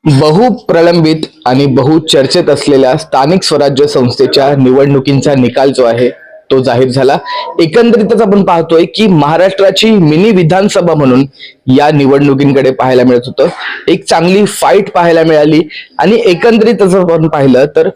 बहुप्रलंबित आणि बहुचर्चेत असलेल्या स्थानिक स्वराज्य संस्थेच्या निवडणुकींचा निकाल जो आहे तो जाहीर झाला। एकंदरीतच आपण पाहतोय की महाराष्ट्राची मिनी विधानसभा म्हणून या निवडणुकींकडे पाहायला मिळत होतं। एक चांगली फाईट पाहायला मिळाली आणि एकंदरीतच आपण पाहिलं तर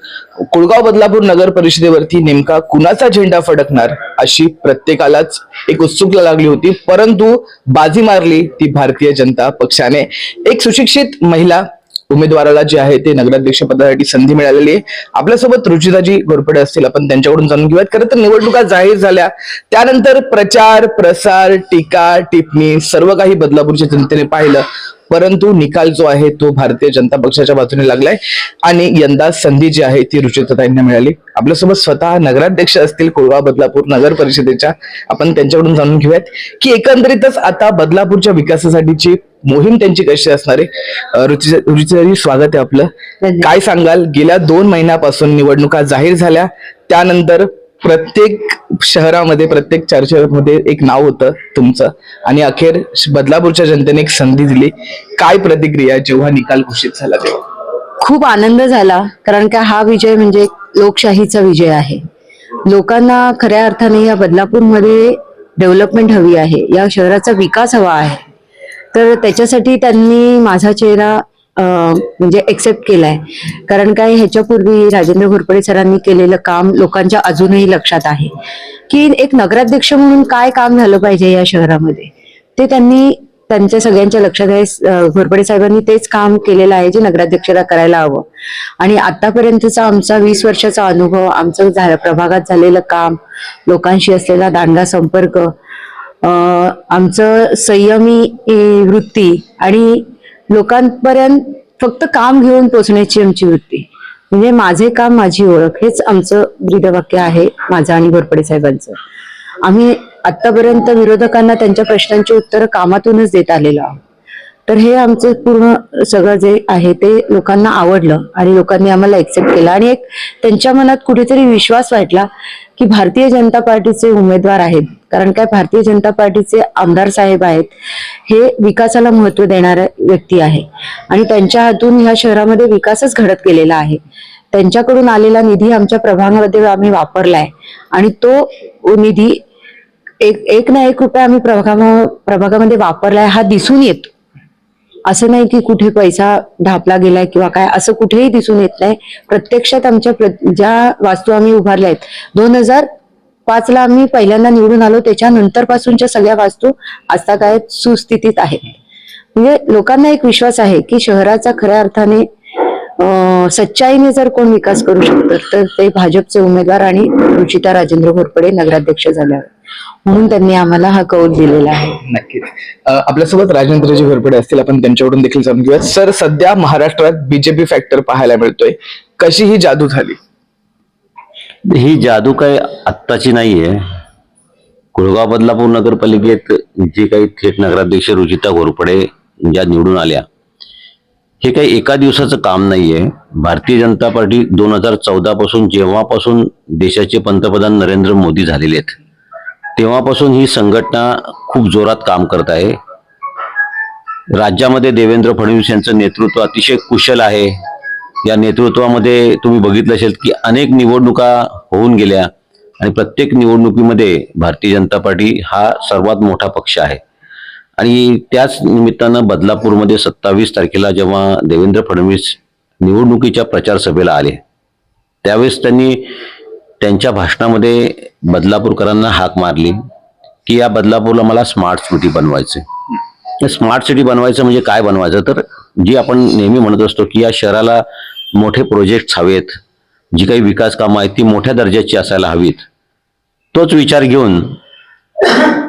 कुळगाव बदलापूर नगर परिषदेवरती नेमका कुणाचा झेंडा फडकणार अशी प्रत्येकालाच एक उत्सुकता लागली होती, परंतु बाजी मारली ती भारतीय जनता पक्षाने। एक सुशिक्षित महिला उमेदवाराला जे आहे ते नगराध्यक्ष पदासाठी संधी मिळालेली आहे। आपल्यासोबत रुचिताजी घोरपडे असतील, आपण त्यांच्याकडून जाणून घेऊयात। खरं तर निवडणुका जाहीर झाल्या त्यानंतर प्रचार प्रसार टीका टिप्पणी सर्व काही बदलापूरच्या जनतेने पाहिलं, परंतु निकाल जो आहे तो भारतीय जनता पक्षाच्या बाजूने लागलाय आणि यंदा संधी जी आहे ती रुचिताताईंना मिळाली। आपल्यासोबत स्वतः नगराध्यक्ष असतील कुळगाव बदलापूर नगर परिषदेच्या, आपण त्यांच्याकडून जाणून घेऊयात की एकंदरीतच आता बदलापूरच्या विकासासाठीची मोहीम त्यांची कशी असणार आहे। रुचिताजी स्वागत आहे आपलं। काय सांगाल, गेल्या 2 महिन्यापासून निवडणुका जाहीर झाल्या त्यानंतर प्रत्येक शहरामध्ये प्रत्येक चर्चेमध्ये एक नाव होतं तुमचं आणि अखेर बदलापूरच्या जनतेने एक संधी दिली। काय प्रतिक्रिया जेव्हा निकाल घोषित झाला तेव्हा? खूप आनंद झाला, कारण का हा विजय म्हणजे लोकशाहीचा विजय आहे। लोकांना खऱ्या अर्थाने या बदलापूरमध्ये डेव्हलपमेंट हवी आहे, या शहराचा विकास हवा आहे, तर त्याच्यासाठी त्यांनी माझा चेहरा म्हणजे एक्सेप्ट केलाय। कारण काय, ह्याच्यापूर्वी राजेंद्र घोरपडे सरांनी केलेलं काम लोकांच्या अजूनही लक्षात आहे की एक नगराध्यक्ष म्हणून काय काम झालं पाहिजे या शहरामध्ये, ते त्यांनी त्यांच्या सगळ्यांच्या लक्षात आहे। घोरपडे साहेबांनी तेच काम केलेलं आहे जे नगराध्यक्षाला करायला हवं। आणि आतापर्यंतचा आमचा 20 वर्षाचा अनुभव, आमचं प्रभागात झालेलं काम, लोकांशी असलेला दांडगा संपर्क, आमचं संयमी वृत्ती आणि लोकांपर्यंत फक्त काम घेऊन पोहोचण्याची आमची वृत्ती, म्हणजे माझे काम माझी ओळख, हेच आमचं ब्रीदवाक्य आहे माझं आणि घोरपडे साहेबांचं। आम्ही आतापर्यंत विरोधकांना त्यांच्या प्रश्नांची उत्तरं कामातूनच देत आलेलो आहोत, तर हे आमचं पूर्ण सगळं जे आहे ते लोकांना आवडलं आणि लोकांनी आम्हाला एक्सेप्ट केलं आणि एक त्यांच्या मनात कुठेतरी विश्वास वाटला की भारतीय जनता पार्टीचे उमेदवार आहेत। कारण काय, भारतीय जनता पार्टीचे आमदार साहेब आहेत, हे विकासाला महत्व देणारे व्यक्ती आहे आणि त्यांच्या हातून ह्या शहरामध्ये विकासच घडत गेलेला आहे। त्यांच्याकडून आलेला निधी आमच्या प्रभागामध्ये आम्ही वापरलाय आणि तो निधी एक ना एक रुपया आम्ही प्रभागामध्ये वापरलाय हा दिसून येतो। असं नाही की कुठे पैसा ढापला गेलाय किंवा काय, असं कुठेही दिसून येत नाही। प्रत्यक्षात आमच्या ज्या वास्तू आम्ही उभारल्या आहेत, 2005 ला आम्ही पहिल्यांदा निवडून आलो, त्याच्यानंतर पासूनच्या सगळ्या वास्तू आता काय सुस्थितीत आहेत। म्हणजे लोकांना एक विश्वास आहे की शहराचा खऱ्या अर्थाने सच्चाईने जर कोण विकास करू शकतं तर ते भाजपचे उमेदवार आणि रुचिता राजेंद्र घोरपडे नगराध्यक्ष झाल्यावर, म्हणून त्यांनी आम्हाला हा कौल दिलेला आहे। नक्कीच आपल्यासोबत राजेंद्रजी घोरपडे असतील, आपण त्यांच्याकडून देखील जाणून घेऊया। सर, सध्या महाराष्ट्रात बीजेपी फॅक्टर पाहायला मिळतोय, कशी ही जादू झाली? ही जादू काय आत्ताची नाहीये। कुळगाव बदलापूर नगरपालिकेत जे काही थेट नगराध्यक्ष रुचिता घोरपडे ज्या निवडून आल्या, हे काही एका दिवसाचं काम नाहीये। भारतीय जनता पार्टी 2014 पासून, जेव्हापासून देशाचे पंतप्रधान नरेंद्र मोदी झालेले आहेत, तेव्हापासून ही संघटना खूप जोरात काम करत आहे। राज्यामध्ये देवेंद्र फडणवीस यांचं नेतृत्व अतिशय कुशल आहे। या नेतृत्वामध्ये तुम्ही बघितलं असेल की अनेक निवडणुका होऊन गेल्या आणि प्रत्येक निवडणुकीमध्ये भारतीय जनता पार्टी हा सर्वात मोठा पक्ष आहे। आणि त्याच निमित्तानं बदलापूरमध्ये 27 तारखेला जेव्हा देवेंद्र फडणवीस निवडणुकीच्या प्रचार सभेला आले, त्यावेळेस त्यांनी त्यांच्या भाषणामध्ये बदलापूरकरांना हाक मारली की या बदलापूरला मला स्मार्ट सिटी बनवायचं। स्मार्ट सिटी बनवायचं म्हणजे काय बनवायचं, तर जी आपण नेहमी म्हणत असतो की या शहराला मोठे प्रोजेक्ट्स हवेत, जी काही विकास कामं आहेत ती मोठ्या दर्जाची असायला हवीत, तोच विचार घेऊन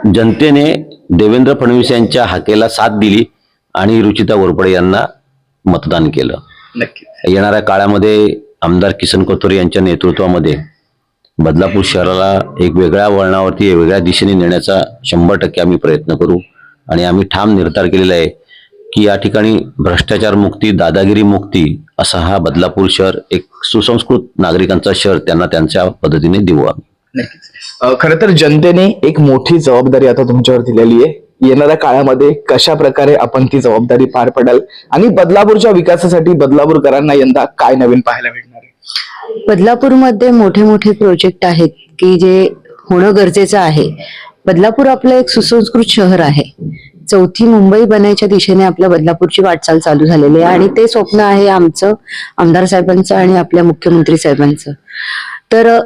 जनतेने देवेंद्र फडणवीस यांच्या हाकेला साथ दिली आणि रुचिता घोरपडे यांना मतदान केलं। येणाऱ्या काळामध्ये आमदार किसन कथोरे यांच्या नेतृत्वामध्ये बदलापूर शहराला एक वेगळ्या वळणावरती, वेगळ्या दिशेने नेण्याचा 100% आम्ही प्रयत्न करू आणि आम्ही ठाम निर्धार केलेला आहे की या ठिकाणी भ्रष्टाचार मुक्ती, दादागिरी मुक्ती असा हा बदलापूर शहर एक सुसंस्कृत नागरिकांचा शहर त्यांना त्यांच्या पद्धतीने देऊ आम्ही। खरं तर जनतेने एक मोठी जबाबदारी आता तुमच्यावर दिलेली आहे येणाऱ्या काळामध्ये कशा प्रकारे आपण ती जबाबदारी पार पडाल आणि बदलापूरच्या विकासासाठी बदलापूरकरांना यंदा काय नवीन पाहायला भेटणार आहे? बदलापूरमध्ये मोठे मोठे प्रोजेक्ट आहेत की जे होणं गरजेचं आहे. बदलापूर आपलं एक सुसंस्कृत शहर आहे. चौथी मुंबई बनायच्या दिशेने आपल्या बदलापूरची वाटचाल चालू झालेली आहे आणि ते स्वप्न आहे आमचं, आमदार साहेबांचं आणि आपल्या मुख्यमंत्री साहेबांचं. तर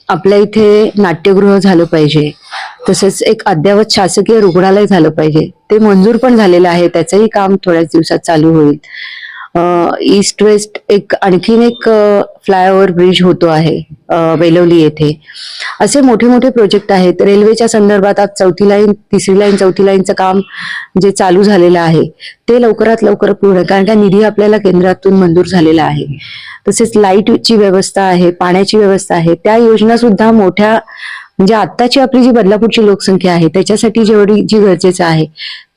आपल्या इथे नाट्यगृह झालं पाहिजे, तसेच एक अद्ययावत शासकीय रुग्णालय झालं पाहिजे. ते मंजूर पण झालेलं आहे, त्याचंही काम थोड्याच दिवसात चालू होईल. ईस्ट वेस्ट आणखीन एक फ्लायओव्हर ब्रिज होतो आहे बेलवली येथे. असे मोठे मोठे प्रोजेक्ट आहेत. रेल्वेच्या संदर्भात आज चौथी लाईन, तिसरी लाईन, चौथी लाईनचं काम जे चालू झालेलं आहे ते लवकरात लवकर पूर्ण, कारण का निधी आपल्याला केंद्रातून मंजूर झालेला आहे. तसेच लाईटची व्यवस्था आहे, पाण्याची व्यवस्था आहे, त्या योजना सुद्धा मोठ्या, म्हणजे आत्ताची आपली जी बदलापूरची लोकसंख्या आहे त्याच्यासाठी जी गरजेचं आहे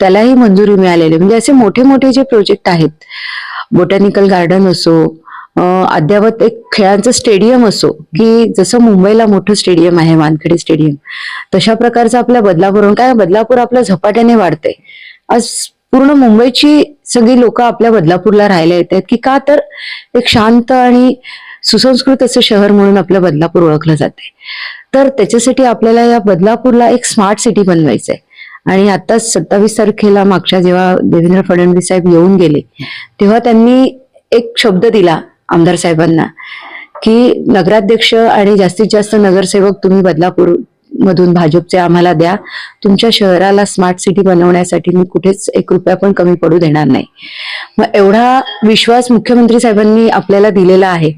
त्यालाही मंजुरी मिळालेली. म्हणजे असे मोठे मोठे जे प्रोजेक्ट आहेत, बोटॅनिकल गार्डन असो, अद्यावत एक खेळांचं स्टेडियम असो, की जसं मुंबईला मोठं स्टेडियम आहे वानखेडे स्टेडियम, तशा प्रकारचं आपल्या बदलापूरहून, काय बदलापूर आपल्या झपाट्याने वाढतंय. आज पूर्ण मुंबईची सगळी लोक आपल्या बदलापूरला राहायला येत आहेत. की का तर एक शांत आणि सुसंस्कृत असं शहर म्हणून आपलं बदलापूर ओळखलं जाते. तर त्याच्यासाठी आपल्याला या बदलापूरला एक स्मार्ट सिटी बनवायचंय. आणि आता 27 तारखेला मागच्या जेव्हा देवेंद्र फडणवीस साहेब येऊन गेले तेव्हा त्यांनी एक शब्द दिला आमदार साहेबांना की नगराध्यक्ष आणि जास्तीत जास्त नगरसेवक तुम्ही बदलापूर मधून भाजपचे आम्हाला द्या. तुमच्या शहराला स्मार्ट सिटी बनवण्यासाठी मी कुठेच 1 रुपया पण कमी पडू देणार नाही. मग एवढा विश्वास मुख्यमंत्री साहेबांनी आपल्याला दिलेला आहे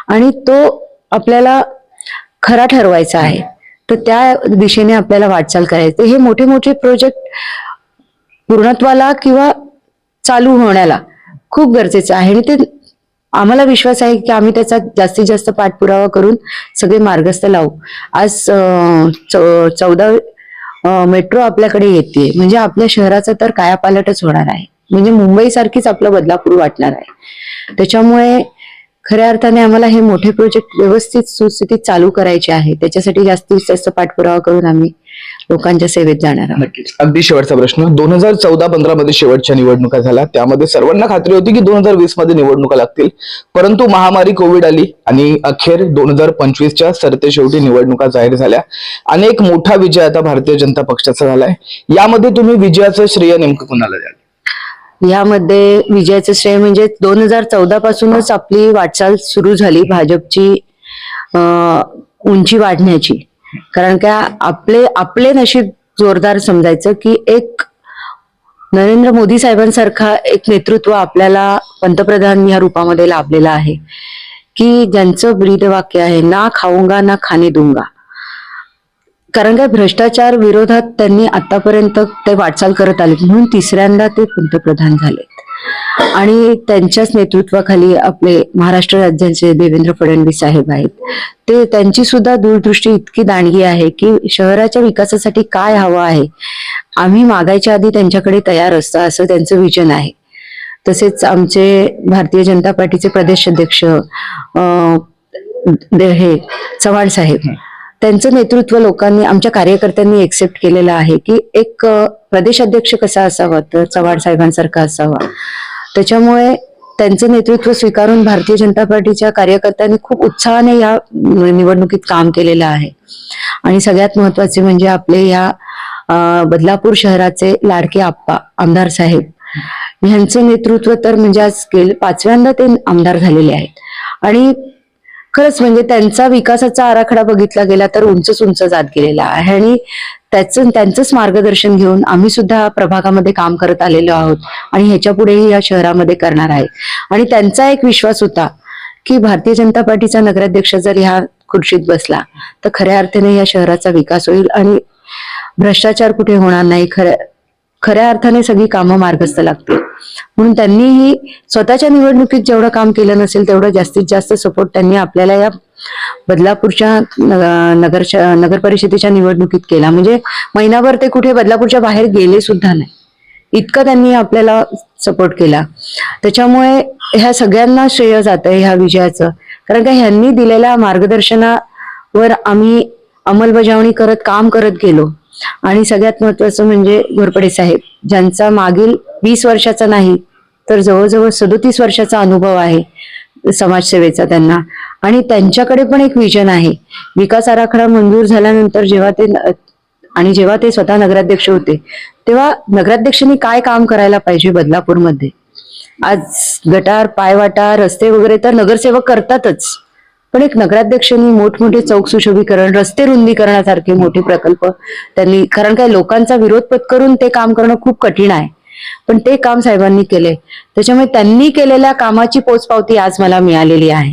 आणि तो आपल्याला खरा ठरवायचा आहे. तर त्या दिशेने आपल्याला वाटचाल करायची. हे मोठे मोठे प्रोजेक्ट पूर्णत्वाला किंवा चालू होण्याला खूप गरजेचं आहे आणि ते आम्हाला विश्वास आहे की आम्ही त्याचा जास्तीत जास्त पाठपुरावा करून सगळे मार्गस्थ लावू. आज 14 मेट्रो आपल्याकडे येते, म्हणजे आपल्या शहराचा तर कायापालटच होणार आहे. म्हणजे मुंबई सारखीच आपलं बदलापूर वाटणार आहे. त्याच्यामुळे खऱ्या अर्थाने आम्हाला हे मोठे प्रोजेक्ट व्यवस्थित सुस्थितीत चालू करायचे आहे. त्याच्यासाठी जास्तीत जास्त पाठपुरावा करून आम्ही लोकांच्या सेवेत जाणार आहोत. नक्कीच. अगदी शेवटचा प्रश्न, 2014-15 मध्ये शेवटच्या निवडणुका झाल्या, त्यामध्ये सर्वांना खात्री होती की 2020 मध्ये निवडणुका लागतील, परंतु महामारी कोविड आली आणि अखेर 2025च्या सरतेशेवटी निवडणुका जाहीर झाल्या. अनेक मोठा विजय आता भारतीय जनता पक्षाचा झालाय. यामध्ये तुम्ही विजयाचं श्रेय नेमकं कोणाला द्याल? यामध्ये विजयाचं श्रेय म्हणजे 2014 पासूनच आपली वाटचाल सुरू झाली भाजपची उंची वाढण्याची. कारण का आपले नशीब जोरदार समजायचं की एक नरेंद्र मोदी साहेबांसारखा एक नेतृत्व आपल्याला पंतप्रधान या रूपामध्ये लाभलेला आहे की ज्यांचं ब्रीदवाक्य आहे ना खाऊंगा ना खाने दूंगा. कारण काय भ्रष्टाचार विरोधात त्यांनी आतापर्यंत ते वाटचाल करत आले म्हणून तिसऱ्यांदा ते पंतप्रधान झाले. आणि त्यांच्याच नेतृत्वाखाली आपले महाराष्ट्र राज्याचे देवेंद्र फडणवीस साहेब आहेत. ते त्यांची सुद्धा दूरदृष्टी इतकी दांडगी आहे की शहराच्या विकासासाठी काय हवं आहे आम्ही मागायच्या आधी त्यांच्याकडे तयार असतं, असं त्यांचं विजन आहे. तसेच आमचे भारतीय जनता पार्टीचे प्रदेश अध्यक्ष हे चव्हाण साहेब, त्यांचं नेतृत्व लोकांनी, आमच्या कार्यकर्त्यांनी एक्सेप्ट केलेलं आहे की एक प्रदेश अध्यक्ष कसा असावा तर चव्हाण साहेबांसारखा असावा. त्याच्यामुळे त्यांचं नेतृत्व स्वीकारून भारतीय जनता पार्टीच्या कार्यकर्त्यांनी खूप उत्साहाने या निवडणुकीत काम केलेलं आहे. आणि सगळ्यात महत्वाचे म्हणजे आपले या बदलापूर शहराचे लाडके आप्पा आमदार साहेब यांचं नेतृत्व तर म्हणजे आज 5व्यांदा ते आमदार झालेले आहेत. आणि खरंच म्हणजे त्यांचा विकासाचा आराखडा बघितला गेला तर उंच जात गेलेला आहे. आणि त्यांचंच मार्गदर्शन घेऊन आम्ही सुद्धा प्रभागामध्ये काम करत आलेलो आहोत आणि ह्याच्या पुढेही या शहरामध्ये करणार आहे. आणि त्यांचा एक विश्वास होता की भारतीय जनता पार्टीचा नगराध्यक्ष जर ह्या खुर्चीत बसला तर खऱ्या अर्थाने या शहराचा विकास होईल आणि भ्रष्टाचार कुठे होणार नाही, खऱ्या अर्थाने सगळी कामं मार्गस्थ लागतील. म्हणून त्यांनीही स्वतःच्या निवडणुकीत जेवढं काम केलं नसेल तेवढं जास्तीत जास्त सपोर्ट त्यांनी आपल्याला या बदलापूरच्या नगर परिषदेच्या निवडणुकीत केला. म्हणजे महिनाभर ते कुठे बदलापूरच्या बाहेर गेले सुद्धा नाही, इतकं त्यांनी आपल्याला सपोर्ट केला. त्याच्यामुळे ह्या सगळ्यांना श्रेय जातंय ह्या विजयाचं. कारण का ह्यांनी दिलेल्या मार्गदर्शनावर आम्ही अंमलबजावणी करत काम करत गेलो आणि सगळ्यात महत्वाचं म्हणजे घोरपडे साहेब, ज्यांचा मागील 20 वर्षाचा नाही तर जवळजवळ 37 वर्षाचा अनुभव आहे समाजसेवेचा त्यांना. आणि त्यांच्याकडे पण एक विजन आहे. विकास आराखडा मंजूर झाल्यानंतर जेव्हा ते स्वतः नगराध्यक्ष होते, तेव्हा नगराध्यक्षांनी काय काम करायला पाहिजे बदलापूरमध्ये. आज गटार, पायवाटा, रस्ते वगैरे तर नगरसेवक करतातच, पण एक नगराध्यक्षांनी मोठमोठे चौक सुशोभीकरण, रस्ते रुंदीकरणासारखे मोठे प्रकल्प त्यांनी, कारण काय लोकांचा विरोध पत्करून ते काम करणं खूप कठीण आहे, पण ते काम साहेबांनी केले. त्याच्यामुळे त्यांनी केलेल्या कामाची पोचपावती आज मला मिळालेली आहे.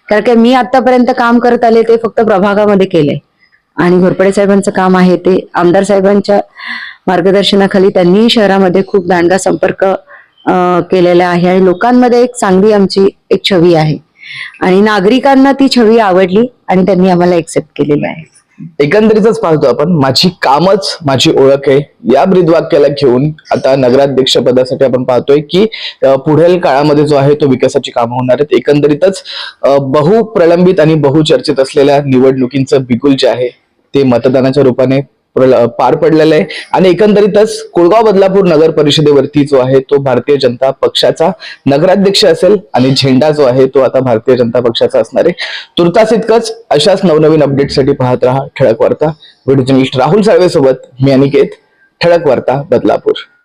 कारण काय मी आतापर्यंत काम करत आले ते फक्त प्रभागामध्ये केले, आणि घोरपडे साहेबांचं काम आहे ते आमदार साहेबांच्या मार्गदर्शनाखाली त्यांनी शहरामध्ये खूप दांडगा संपर्क केलेला आहे, आणि लोकांमध्ये एक चांगली आमची एक छवी आहे, आणि नागरिकांना ती छवी आवडली आणि त्यांनी आम्हाला एक्सेप्ट केलेली आहे. एकंदरीतच पाहतो आपण, माझी कामच माझी ओळख आहे या ब्रीदवाक्याला घेऊन आता नगराध्यक्ष पदासाठी आपण पाहतोय की पुढील काळामध्ये जो आहे तो विकासाची कामं होणार आहेत. एकंदरीतच बहुप्रलंबित आणि बहुचर्चित असलेल्या निवडणुकींचं बिगुल जे आहे ते मतदानाच्या रूपाने पार पडलेलं आहे, आणि एकंदरीतच कोळगाव बदलापूर नगर परिषदेवरती जो आहे तो भारतीय जनता पक्षाचा नगराध्यक्ष असेल, आणि झेंडा जो आहे तो आता भारतीय जनता पक्षाचा असणार आहे. तुर्तास इतकंच. अशाच नवनवीन अपडेटसाठी पाहत रहा ठळक वार्ता. व्हिडिओ जर्नलिस्ट राहुल साळवे सोबत मी अनिकेत. ठळक वार्ता बदलापूर.